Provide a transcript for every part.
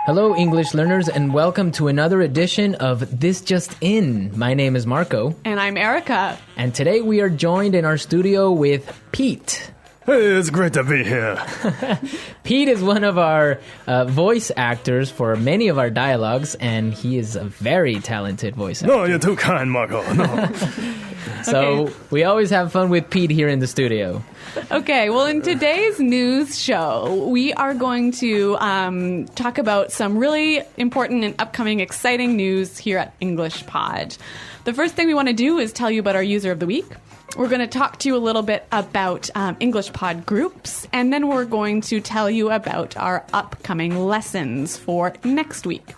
Hello, English learners, and welcome to another edition of This Just In. My name is Marco. And I'm Erica. And today we are joined in our studio with Pete. Hey, it's great to be here. Pete is one of our voice actors for many of our dialogues, and he is a very talented voice actor. No, you're too kind, Marco. No. So we always have fun with Pete here in the studio. Okay, well, in today's news show, we are going to talk about some really important and upcoming exciting news here at English Pod. The first thing we want to do is tell you about our user of the week. We're going to talk to you a little bit about English Pod groups, and then we're going to tell you about our upcoming lessons for next week.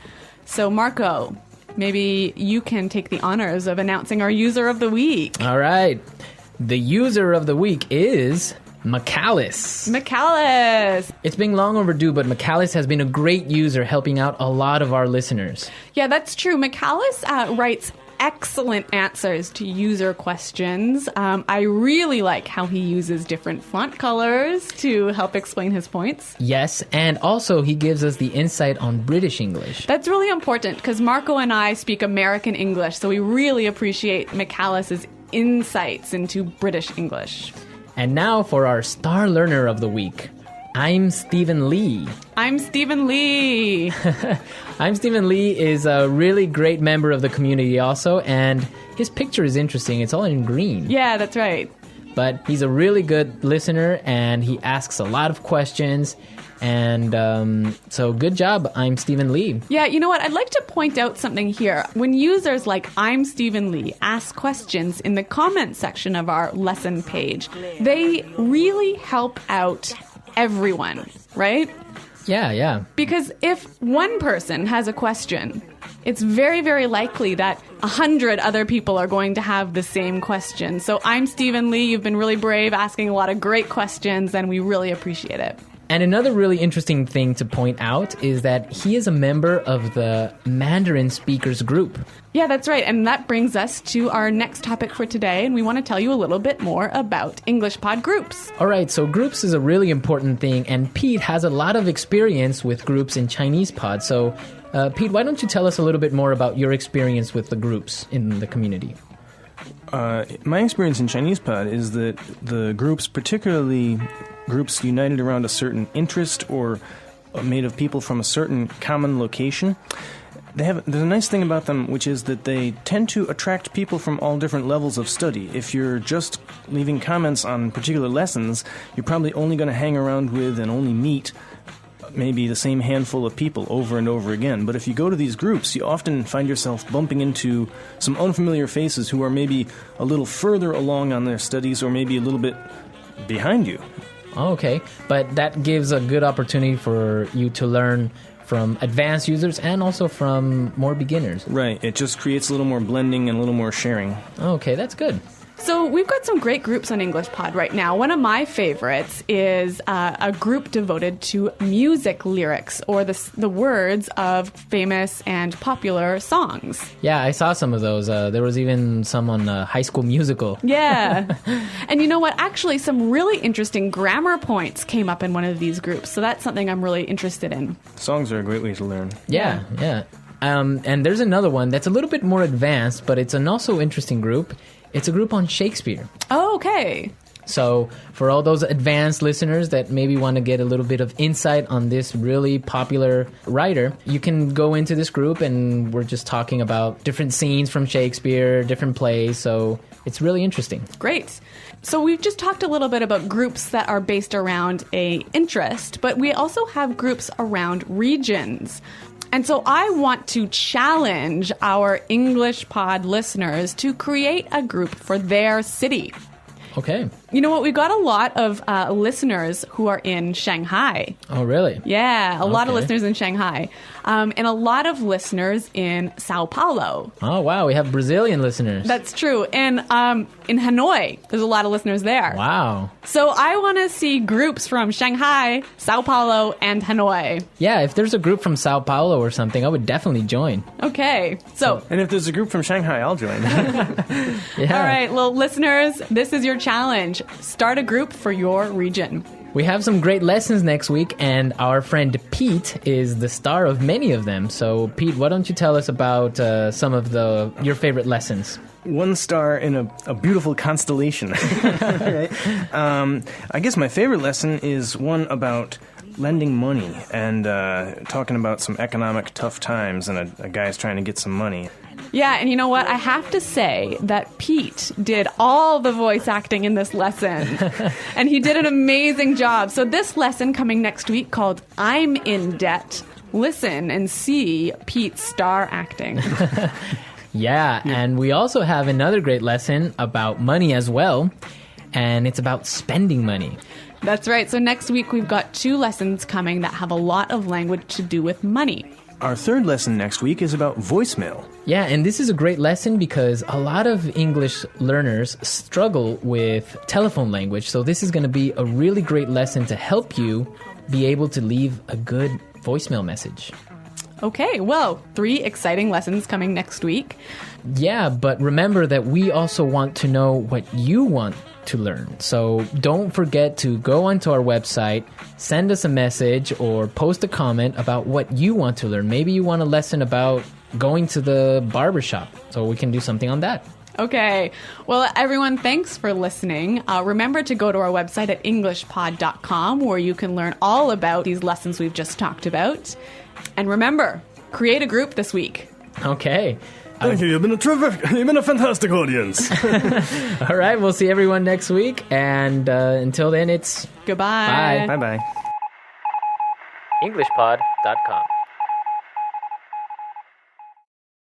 So, Marco, maybe you can take the honors of announcing our user of the week. All right. The user of the week is Michalis. Michalis. It's been long overdue, but Michalis has been a great user helping out a lot of our listeners. Yeah, that's true. Michalis writes excellent answers to user questions. I really like how he uses different font colors to help explain his points. Yes, and also he gives us the insight on British English. That's really important because Marco and I speak American English, so we really appreciate Michalis' insights into British English. And now for our star learner of the week. I'm Stephen Lee. I'm Stephen Lee. I'm Stephen Lee is a really great member of the community also, and his picture is interesting. It's all in green. Yeah, that's right. But he's a really good listener, and he asks a lot of questions. And so good job, I'm Stephen Lee. Yeah, you know what? I'd like to point out something here. When users like I'm Stephen Lee ask questions in the comments section of our lesson page, they really help out everyone, right? Yeah. Because if one person has a question, it's very, very likely that 100 other people are going to have the same question. So I'm Stephen Lee. You've been really brave, asking a lot of great questions, and we really appreciate it. And another really interesting thing to point out is that he is a member of the Mandarin Speakers Group. Yeah, that's right. And that brings us to our next topic for today. And we want to tell you a little bit more about English Pod groups. All right, so groups is a really important thing. And Pete has a lot of experience with groups in Chinese Pod. So, Pete, why don't you tell us a little bit more about your experience with the groups in the community? My experience in Chinese Pod is that the groups, particularly groups united around a certain interest or made of people from a certain common location, there's a nice thing about them, which is that they tend to attract people from all different levels of study. If you're just leaving comments on particular lessons, you're probably only going to hang around with and only meet maybe the same handful of people over and over again. But if you go to these groups, you often find yourself bumping into some unfamiliar faces who are maybe a little further along on their studies or maybe a little bit behind you. Okay, but that gives a good opportunity for you to learn from advanced users and also from more beginners. Right, it just creates a little more blending and a little more sharing. Okay, that's good. So we've got some great groups on English Pod right now. One of my favorites is a group devoted to music lyrics, or the words of famous and popular songs. Yeah, I saw some of those. There was even some on High School Musical. Yeah. And you know what? Actually, some really interesting grammar points came up in one of these groups. So that's something I'm really interested in. Songs are a great way to learn. Yeah. And there's another one that's a little bit more advanced, but it's an also interesting group. It's a group on Shakespeare. Oh, okay. So for all those advanced listeners that maybe want to get a little bit of insight on this really popular writer, you can go into this group, and we're just talking about different scenes from Shakespeare, different plays. So it's really interesting. Great. So we've just talked a little bit about groups that are based around a interest, but we also have groups around regions. And so I want to challenge our English Pod listeners to create a group for their city. Okay. You know what? We've got a lot of listeners who are in Shanghai. Oh, really? Yeah, a lot of listeners in Shanghai. And a lot of listeners in Sao Paulo. Oh, wow. We have Brazilian listeners. That's true. And in Hanoi, there's a lot of listeners there. Wow. So I want to see groups from Shanghai, Sao Paulo, and Hanoi. Yeah, if there's a group from Sao Paulo or something, I would definitely join. Okay. So. And if there's a group from Shanghai, I'll join. Yeah. All right, well, listeners, this is your challenge. Page. Start a group for your region. We have some great lessons next week, and our friend Pete is the star of many of them. So, Pete, why don't you tell us about some of your favorite lessons? One star in a beautiful constellation. Right? I guess my favorite lesson is one about lending money and talking about some economic tough times and a guy's trying to get some money. Yeah, and you know what? I have to say that Pete did all the voice acting in this lesson. And he did an amazing job. So this lesson coming next week called I'm in Debt. Listen and see Pete's star acting. Yeah, and we also have another great lesson about money as well. And it's about spending money. That's right. So next week we've got 2 lessons coming that have a lot of language to do with money. Our third lesson next week is about voicemail. Yeah, and this is a great lesson because a lot of English learners struggle with telephone language. So this is going to be a really great lesson to help you be able to leave a good voicemail message. Okay, well, 3 exciting lessons coming next week. Yeah, but remember that we also want to know what you want to learn. So don't forget to go onto our website, send us a message, or post a comment about what you want to learn. Maybe you want a lesson about going to the barbershop, so we can do something on that. Okay. Well, everyone, thanks for listening. Remember to go to our website at EnglishPod.com where you can learn all about these lessons we've just talked about. And remember, create a group this week. Okay. Thank you. You've been a fantastic audience. All right. We'll see everyone next week. And until then, it's Goodbye. bye. Bye-bye. EnglishPod.com